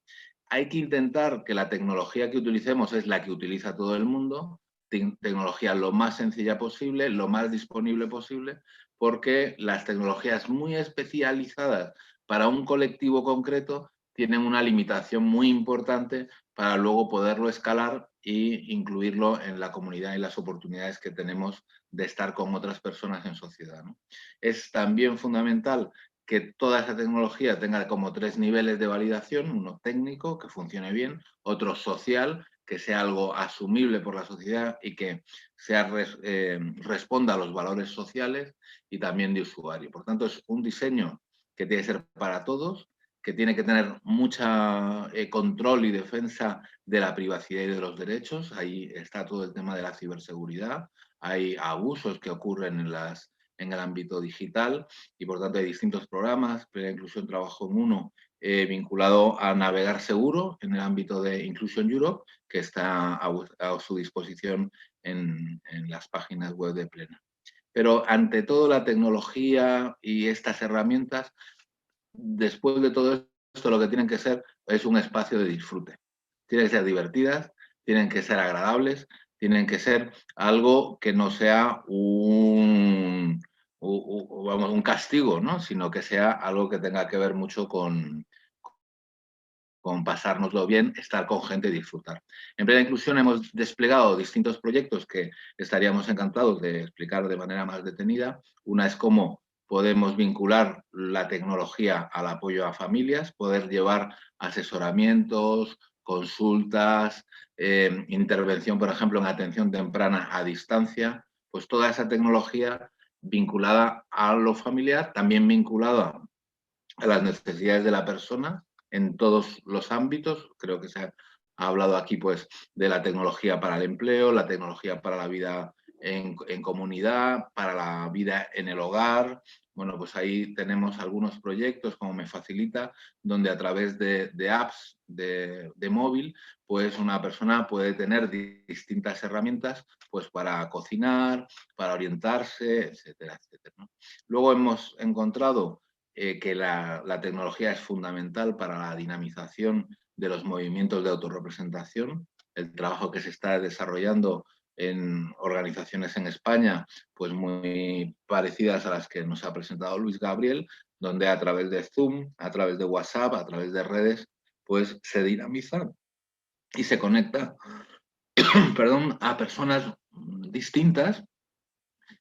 Hay que intentar que la tecnología que utilicemos es la que utiliza todo el mundo, tecnología lo más sencilla posible, lo más disponible posible, porque las tecnologías muy especializadas para un colectivo concreto tienen una limitación muy importante para luego poderlo escalar e incluirlo en la comunidad y las oportunidades que tenemos de estar con otras personas en sociedad, ¿no? Es también fundamental que toda esa tecnología tenga como 3 niveles de validación, uno técnico, que funcione bien, otro social, que sea algo asumible por la sociedad y que responda a los valores sociales y también de usuario. Por tanto, es un diseño que tiene que ser para todos, que tiene que tener mucha control y defensa de la privacidad y de los derechos. Ahí está todo el tema de la ciberseguridad. Hay abusos que ocurren en el ámbito digital y por tanto hay distintos programas. Plena Inclusión trabajó en uno vinculado a navegar seguro en el ámbito de Inclusion Europe, que está a su disposición en las páginas web de Plena. Pero ante todo la tecnología y estas herramientas, después de todo esto lo que tienen que ser es un espacio de disfrute. Tienen que ser divertidas, tienen que ser agradables, tienen que ser algo que no sea un castigo, ¿no? Sino que sea algo que tenga que ver mucho con con pasárnoslo bien, estar con gente y disfrutar. En Plena Inclusión hemos desplegado distintos proyectos que estaríamos encantados de explicar de manera más detenida. Una es cómo podemos vincular la tecnología al apoyo a familias, poder llevar asesoramientos, consultas, intervención, por ejemplo, en atención temprana a distancia, pues toda esa tecnología vinculada a lo familiar, también vinculada a las necesidades de la persona en todos los ámbitos. Creo que se ha hablado aquí pues, de la tecnología para el empleo, la tecnología para la vida en comunidad, para la vida en el hogar. Bueno, pues ahí tenemos algunos proyectos como Me Facilita, donde a través de apps de móvil, pues una persona puede tener distintas herramientas pues para cocinar, para orientarse, etcétera, etcétera, ¿no? Luego hemos encontrado que la tecnología es fundamental para la dinamización de los movimientos de autorrepresentación. El trabajo que se está desarrollando en organizaciones en España, pues muy parecidas a las que nos ha presentado Luis Gabriel, donde a través de Zoom, a través de WhatsApp, a través de redes, pues se dinamiza y se conecta perdón, a personas distintas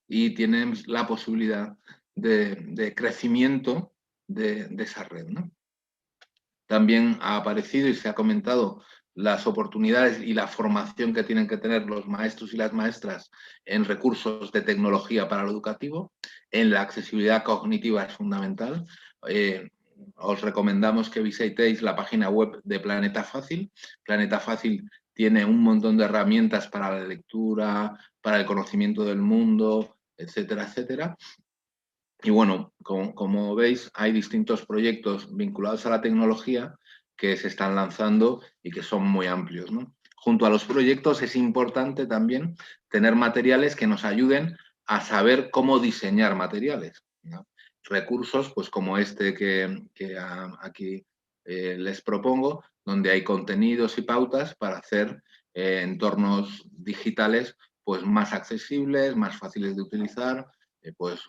y tienen la posibilidad de crecimiento de esa red, ¿no? También ha aparecido y se ha comentado las oportunidades y la formación que tienen que tener los maestros y las maestras en recursos de tecnología para lo educativo. En la accesibilidad cognitiva es fundamental. Os recomendamos que visitéis la página web de Planeta Fácil. Planeta Fácil tiene un montón de herramientas para la lectura, para el conocimiento del mundo, etcétera, etcétera. Y bueno, como veis, hay distintos proyectos vinculados a la tecnología que se están lanzando y que son muy amplios, ¿no? Junto a los proyectos es importante también tener materiales que nos ayuden a saber cómo diseñar materiales, ¿no? Recursos pues como este que aquí les propongo, donde hay contenidos y pautas para hacer entornos digitales pues más accesibles, más fáciles de utilizar, pues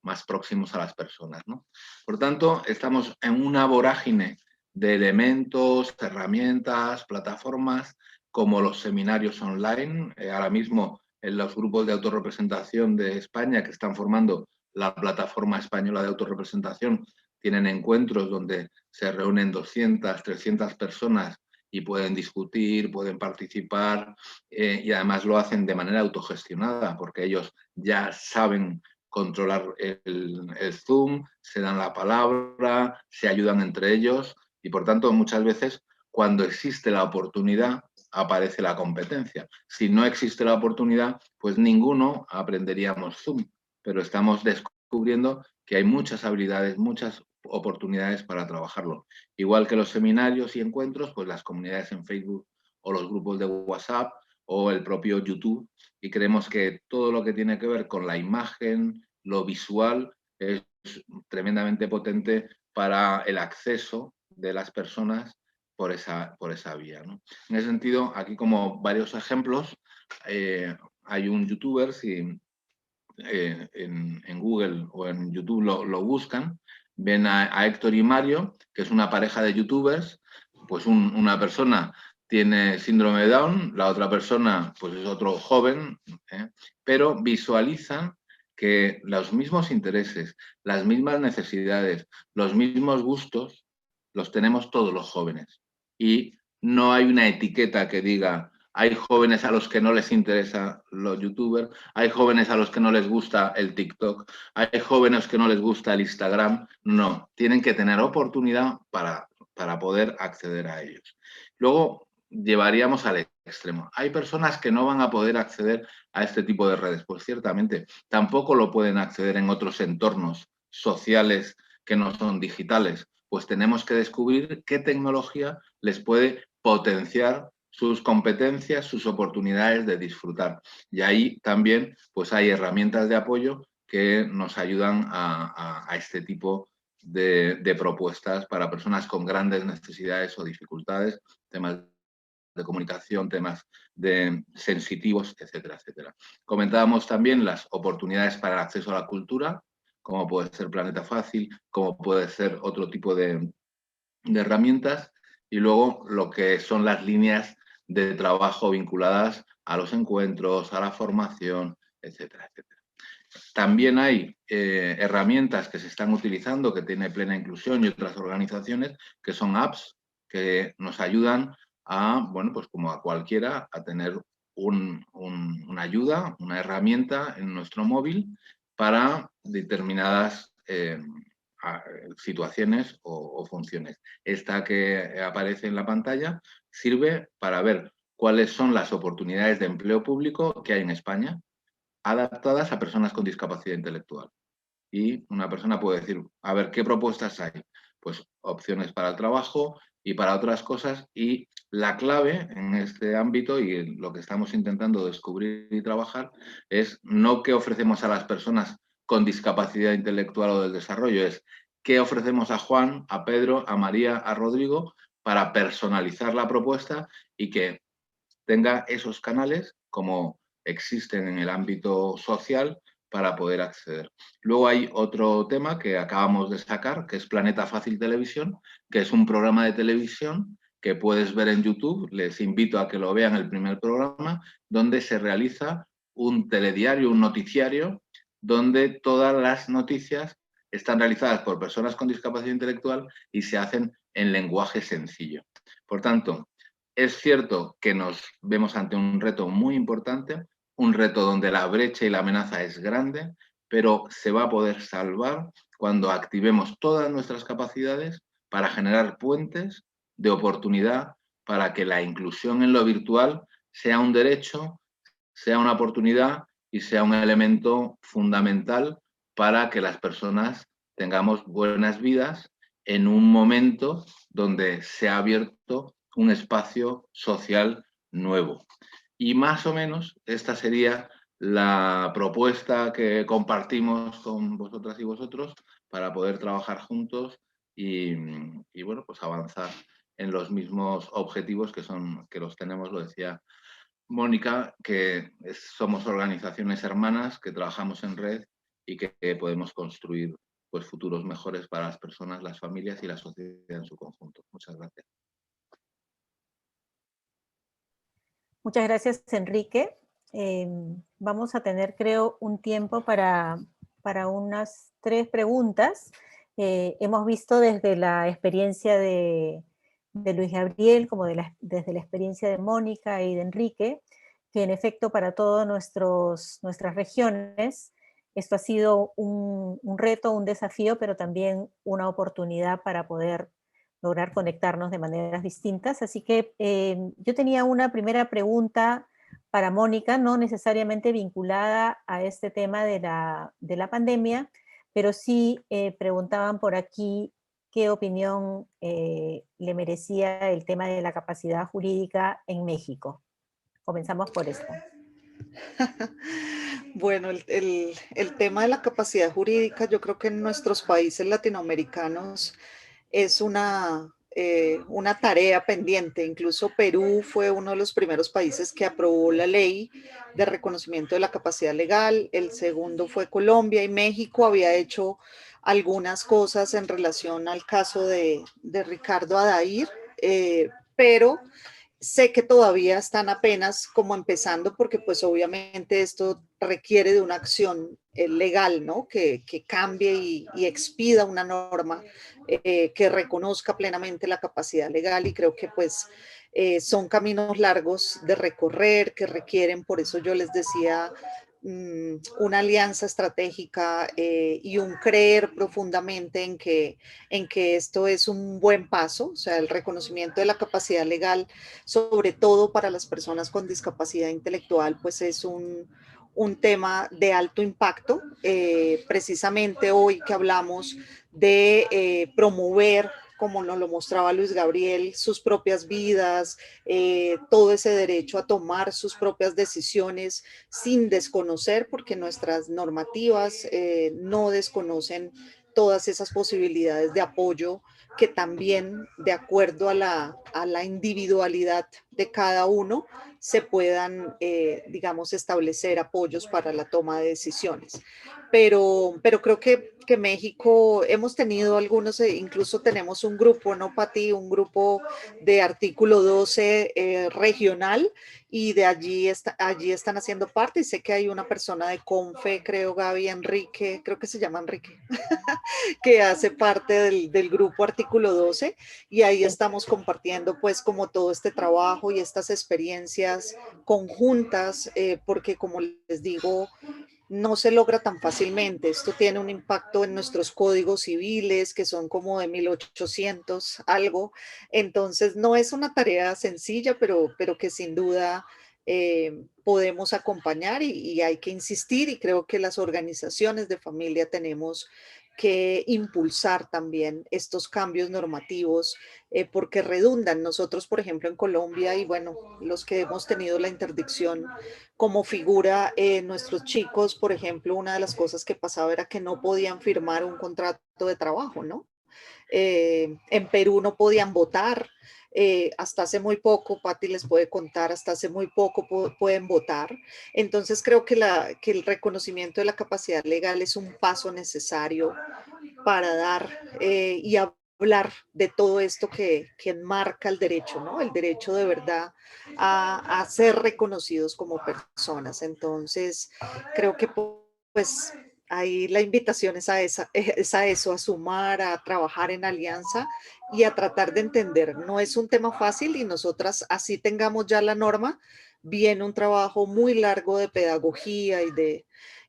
más próximos a las personas, ¿no? Por tanto, estamos en una vorágine de elementos, herramientas, plataformas, como los seminarios online. Ahora mismo, en los grupos de autorrepresentación de España que están formando la plataforma española de autorrepresentación, tienen encuentros donde se reúnen 200, 300 personas y pueden discutir, pueden participar y además lo hacen de manera autogestionada porque ellos ya saben controlar el Zoom, se dan la palabra, se ayudan entre ellos y por tanto muchas veces cuando existe la oportunidad aparece la competencia. Si no existe la oportunidad, pues ninguno aprenderíamos Zoom, pero estamos descubriendo que hay muchas habilidades, muchas oportunidades para trabajarlo. Igual que los seminarios y encuentros, pues las comunidades en Facebook o los grupos de WhatsApp o el propio YouTube, y creemos que todo lo que tiene que ver con la imagen, lo visual, es tremendamente potente para el acceso de las personas por esa vía, ¿no? En ese sentido, aquí como varios ejemplos, hay un youtuber, si en Google o en YouTube lo buscan, ven a Héctor y Mario, que es una pareja de youtubers, pues una persona tiene síndrome de Down, la otra persona pues es otro joven, pero visualizan que los mismos intereses, las mismas necesidades, los mismos gustos, los tenemos todos los jóvenes. Y no hay una etiqueta que diga hay jóvenes a los que no les interesa los youtubers, hay jóvenes a los que no les gusta el TikTok, hay jóvenes que no les gusta el Instagram. No, tienen que tener oportunidad para poder acceder a ellos. Luego llevaríamos al extremo. Hay personas que no van a poder acceder a este tipo de redes, pues ciertamente tampoco lo pueden acceder en otros entornos sociales que no son digitales. Pues tenemos que descubrir qué tecnología les puede potenciar sus competencias, sus oportunidades de disfrutar. Y ahí también pues hay herramientas de apoyo que nos ayudan a este tipo de propuestas para personas con grandes necesidades o dificultades, temas de comunicación, temas de sensitivos, etcétera, etcétera. Comentábamos también las oportunidades para el acceso a la cultura, como puede ser Planeta Fácil, como puede ser otro tipo de de herramientas, y luego lo que son las líneas de trabajo vinculadas a los encuentros, a la formación, etcétera, etcétera. También hay herramientas que se están utilizando, que tiene Plena Inclusión y otras organizaciones, que son apps que nos ayudan a, bueno, pues como a cualquiera, a tener una ayuda, una herramienta en nuestro móvil para determinadas situaciones o funciones. Esta que aparece en la pantalla sirve para ver cuáles son las oportunidades de empleo público que hay en España, adaptadas a personas con discapacidad intelectual. Y una persona puede decir, a ver, ¿qué propuestas hay? Pues opciones para el trabajo y para otras cosas. Y la clave en este ámbito, y lo que estamos intentando descubrir y trabajar, es no qué ofrecemos a las personas con discapacidad intelectual o del desarrollo, es qué ofrecemos a Juan, a Pedro, a María, a Rodrigo, para personalizar la propuesta y que tenga esos canales como existen en el ámbito social para poder acceder. Luego hay otro tema que acabamos de sacar, que es Planeta Fácil Televisión, que es un programa de televisión que puedes ver en YouTube. Les invito a que lo vean, el primer programa, donde se realiza un telediario, un noticiario, donde todas las noticias están realizadas por personas con discapacidad intelectual y se hacen en lenguaje sencillo. Por tanto, es cierto que nos vemos ante un reto muy importante, un reto donde la brecha y la amenaza es grande, pero se va a poder salvar cuando activemos todas nuestras capacidades para generar puentes de oportunidad para que la inclusión en lo virtual sea un derecho, sea una oportunidad y sea un elemento fundamental para que las personas tengamos buenas vidas en un momento donde se ha abierto un espacio social nuevo. Y más o menos esta sería la propuesta que compartimos con vosotras y vosotros para poder trabajar juntos y bueno, pues avanzar en los mismos objetivos que los tenemos, lo decía Mónica, que somos organizaciones hermanas que trabajamos en red y que podemos construir pues, futuros mejores para las personas, las familias y la sociedad en su conjunto. Muchas gracias. Muchas gracias, Enrique. Vamos a tener, creo, un tiempo para unas 3 preguntas. Hemos visto desde la experiencia de Luis Gabriel, como desde la experiencia de Mónica y de Enrique, que en efecto para todas nuestras regiones esto ha sido un reto, un desafío, pero también una oportunidad para poder lograr conectarnos de maneras distintas. Así que yo tenía una primera pregunta para Mónica, no necesariamente vinculada a este tema de la pandemia, pero sí preguntaban por aquí qué opinión le merecía el tema de la capacidad jurídica en México. Comenzamos por esto. Bueno, el tema de la capacidad jurídica, yo creo que en nuestros países latinoamericanos es una tarea pendiente. Incluso Perú fue uno de los primeros países que aprobó la ley de reconocimiento de la capacidad legal. El segundo fue Colombia, y México había hecho algunas cosas en relación al caso de Ricardo Adair, pero sé que todavía están apenas como empezando, porque pues obviamente esto requiere de una acción legal, ¿no? Que cambie y expida una norma que reconozca plenamente la capacidad legal, y creo que pues son caminos largos de recorrer que requieren, por eso yo les decía, una alianza estratégica y un creer profundamente en que esto es un buen paso, o sea, el reconocimiento de la capacidad legal, sobre todo para las personas con discapacidad intelectual, pues es un tema de alto impacto. Precisamente hoy que hablamos de promover, como nos lo mostraba Luis Gabriel, sus propias vidas, todo ese derecho a tomar sus propias decisiones sin desconocer, porque nuestras normativas no desconocen todas esas posibilidades de apoyo que también, de acuerdo a la individualidad de cada uno, se puedan, digamos, establecer apoyos para la toma de decisiones. Pero creo que México, hemos tenido algunos, incluso tenemos un grupo, ¿no, Pati? Un grupo de artículo 12 regional, y de allí están haciendo parte, y sé que hay una persona de CONFE, creo, Gaby, Enrique, creo que se llama Enrique, que hace parte del grupo artículo 12, y ahí estamos compartiendo pues como todo este trabajo y estas experiencias conjuntas, porque como les digo, no se logra tan fácilmente. Esto tiene un impacto en nuestros códigos civiles, que son como de 1800 algo. Entonces, no es una tarea sencilla, pero que sin duda podemos acompañar, y hay que insistir, y creo que las organizaciones de familia tenemos que impulsar también estos cambios normativos, porque redundan. Nosotros, por ejemplo, en Colombia, y bueno, los que hemos tenido la interdicción como figura, nuestros chicos, por ejemplo, una de las cosas que pasaba era que no podían firmar un contrato de trabajo, ¿no? En Perú no podían votar. Hasta hace muy poco, Patti les puede contar, hasta hace muy poco pueden votar. Entonces creo que el reconocimiento de la capacidad legal es un paso necesario para dar y hablar de todo esto que enmarca el derecho, ¿no? El derecho de verdad a ser reconocidos como personas. Entonces, creo que pues ahí la invitación es a eso, a sumar, a trabajar en alianza y a tratar de entender. No es un tema fácil, y nosotras, así tengamos ya la norma, viene un trabajo muy largo de pedagogía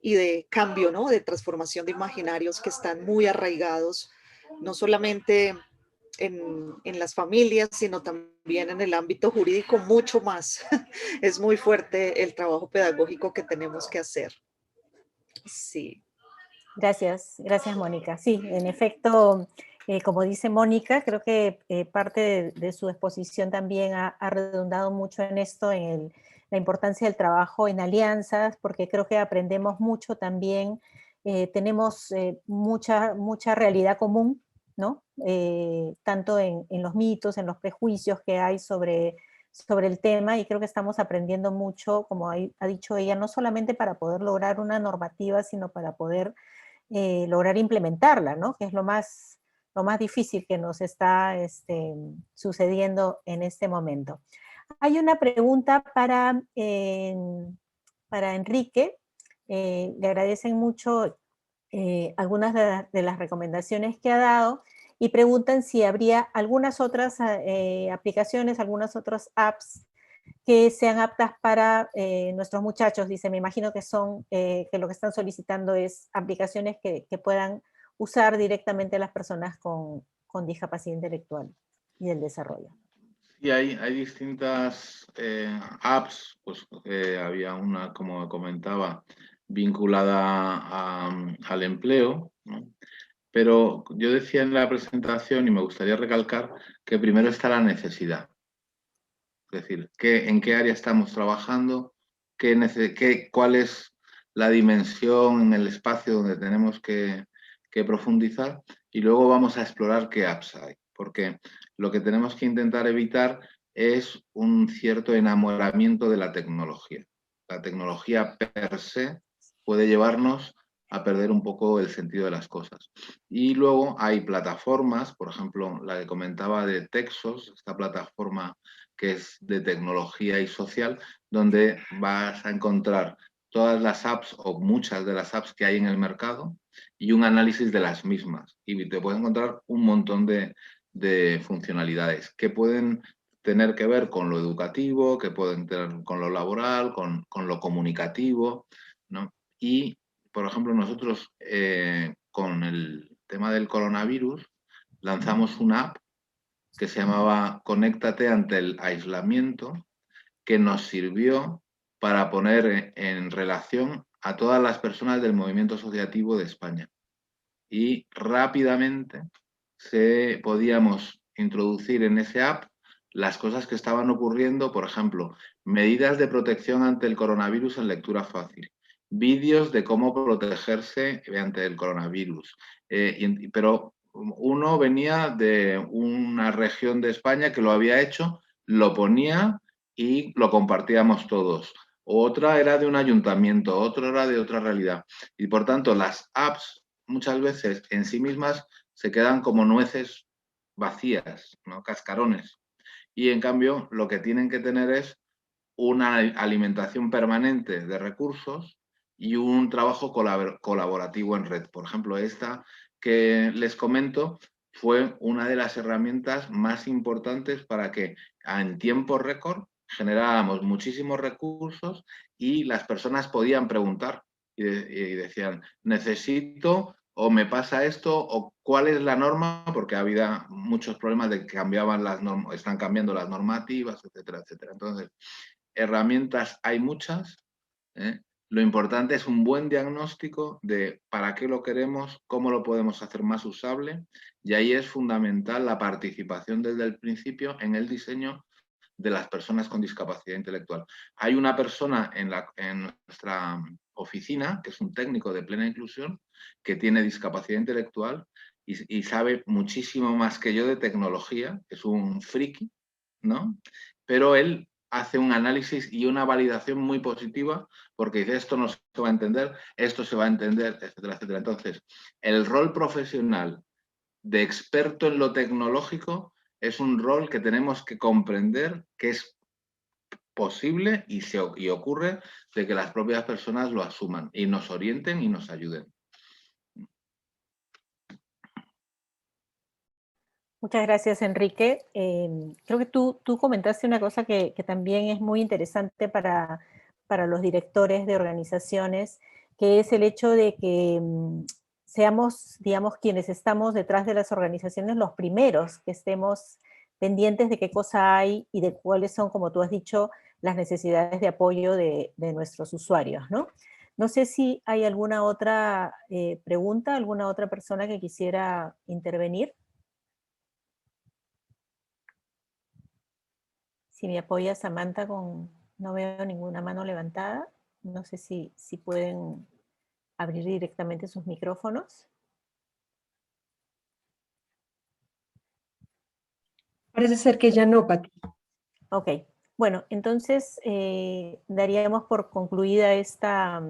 y de cambio, ¿no? De transformación de imaginarios que están muy arraigados, no solamente en las familias, sino también en el ámbito jurídico, mucho más. Es muy fuerte el trabajo pedagógico que tenemos que hacer. Sí. Gracias, Mónica. Sí, en efecto, como dice Mónica, creo que parte de su exposición también ha redundado mucho en esto, en la importancia del trabajo en alianzas, porque creo que aprendemos mucho también, tenemos mucha realidad común, ¿no? Tanto en los mitos, en los prejuicios que hay sobre el tema, y creo que estamos aprendiendo mucho, como ha dicho ella, no solamente para poder lograr una normativa, sino para poder lograr implementarla, ¿no? Que es lo más difícil que nos está sucediendo en este momento. Hay una pregunta para Enrique. Le agradecen mucho algunas de las recomendaciones que ha dado, y preguntan si habría algunas otras aplicaciones, algunas otras apps que sean aptas para nuestros muchachos. Dice, me imagino que que lo que están solicitando es aplicaciones que puedan usar directamente las personas con discapacidad intelectual y del desarrollo. Sí, hay distintas apps, pues había una, como comentaba, vinculada al empleo, ¿no? Pero yo decía en la presentación, y me gustaría recalcar, que primero está la necesidad. Es decir, en qué área estamos trabajando, cuál es la dimensión en el espacio donde tenemos que profundizar, y luego vamos a explorar qué apps hay. Porque lo que tenemos que intentar evitar es un cierto enamoramiento de la tecnología. La tecnología per se puede llevarnos a perder un poco el sentido de las cosas. Y luego hay plataformas, por ejemplo, la que comentaba de Texos, esta plataforma que es de tecnología y social, donde vas a encontrar todas las apps o muchas de las apps que hay en el mercado y un análisis de las mismas. Y te puedes encontrar un montón de funcionalidades que pueden tener que ver con lo educativo, que pueden tener con lo laboral, con lo comunicativo, ¿no? Y, por ejemplo, nosotros con el tema del coronavirus lanzamos una app que se llamaba Conéctate ante el aislamiento, que nos sirvió para poner en relación a todas las personas del movimiento asociativo de España. Y rápidamente podíamos introducir en ese app las cosas que estaban ocurriendo, por ejemplo, medidas de protección ante el coronavirus en lectura fácil, vídeos de cómo protegerse ante el coronavirus, pero uno venía de una región de España que lo había hecho, lo ponía y lo compartíamos todos. Otra era de un ayuntamiento, otra era de otra realidad. Y por tanto, las apps muchas veces en sí mismas se quedan como nueces vacías, ¿no? Cascarones. Y en cambio, lo que tienen que tener es una alimentación permanente de recursos y un trabajo colaborativo en red. Por ejemplo, esta que les comento fue una de las herramientas más importantes para que en tiempo récord generáramos muchísimos recursos y las personas podían preguntar y decían, necesito o me pasa esto o cuál es la norma, porque ha habido muchos problemas de que cambiaban las normas, están cambiando las normativas, etcétera, etcétera. Entonces, herramientas hay muchas, ¿eh? Lo importante es un buen diagnóstico de para qué lo queremos, cómo lo podemos hacer más usable, y ahí es fundamental la participación desde el principio en el diseño de las personas con discapacidad intelectual. Hay una persona en nuestra oficina, que es un técnico de plena inclusión, que tiene discapacidad intelectual y sabe muchísimo más que yo de tecnología, es un friki, ¿no? Pero él hace un análisis y una validación muy positiva porque dice esto no se va a entender, esto se va a entender, etcétera, etcétera. Entonces, el rol profesional de experto en lo tecnológico es un rol que tenemos que comprender que es posible y ocurre de que las propias personas lo asuman y nos orienten y nos ayuden. Muchas gracias, Enrique. Creo que tú comentaste una cosa que también es muy interesante para los directores de organizaciones, que es el hecho de que seamos, digamos, quienes estamos detrás de las organizaciones los primeros, que estemos pendientes de qué cosa hay y de cuáles son, como tú has dicho, las necesidades de apoyo de nuestros usuarios, ¿no? No sé si hay alguna otra pregunta, alguna otra persona que quisiera intervenir. Si me apoya Samantha con... No veo ninguna mano levantada. No sé si pueden abrir directamente sus micrófonos. Parece ser que ya no, Pati. Ok. Bueno, entonces daríamos por concluida esta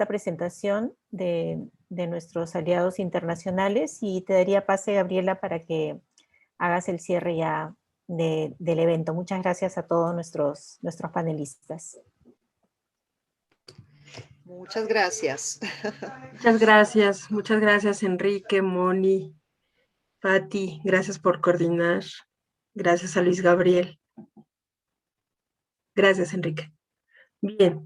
presentación de nuestros aliados internacionales y te daría pase, Gabriela, para que hagas el cierre ya del evento. Muchas gracias a todos nuestros panelistas. Muchas gracias. Muchas gracias Enrique, Moni, Pati, gracias por coordinar. Gracias a Luis Gabriel. Gracias, Enrique. Bien.